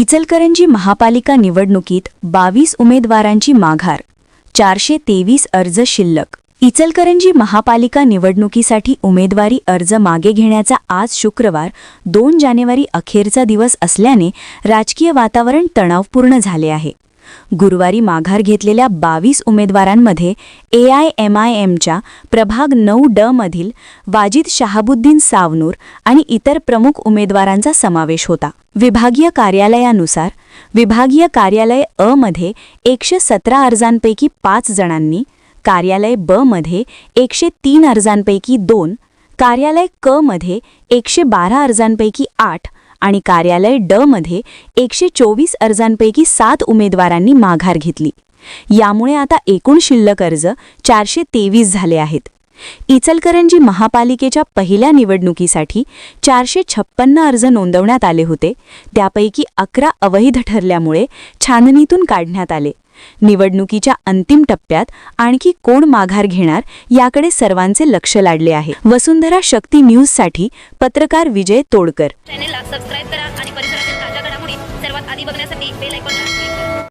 इचलकरंजी महापालिका निवडणुकीत 22 उमेदवारांची माघार, 423 अर्ज शिल्लक। इचलकरंजी महापालिका निवडणुकीसाठी उमेदवारी अर्ज मागे घेण्याचा आज शुक्रवार 2 जानेवारी अखेरचा दिवस असल्याने राजकीय वातावरण तणावपूर्ण झाले आहे। गुरुवारी माघार घेतलेल्या 22 उमेदवारांमध्ये AIMIMच्या प्रभाग 9D मधील वाजिद शहाबुद्दीन सावनूर आणि इतर प्रमुख उमेदवारांचा समावेश होता। विभागीय कार्यालयानुसार विभागीय कार्यालय अ मध्ये 117 अर्जांपैकी 5 जणांनी, कार्यालय ब मध्ये 103 अर्जांपैकी 2, कार्यालय क मध्ये 112 अर्जांपैकी 8 आणि कार्यालय ड मध्ये 124 अर्जांपैकी 7 उमेदवारांनी माघार घेतली। यामुळे आता एकूण शिल्लक अर्ज 423 झाले आहेत। इचलकरंजी महापालिकेच्या पहिल्या निवडणुकीसाठी 456 अर्ज नोंदवण्यात आले होते, त्यापैकी 11 अवैध ठरल्यामुळे छाननीतून काढण्यात आले। निवडणुकीच्या अंतिम टप्प्यात आणखी कोण माघार घेणार याकडे सर्वांचे लक्ष लागले आहे। वसुंधरा शक्ती न्यूजसाठी पत्रकार विजय तोडकर। चॅनलला सबस्क्राइब करा आणि परिसरातील ताज्या घडामोडी सर्वात आधी बघण्यासाठी बेल आयकॉनला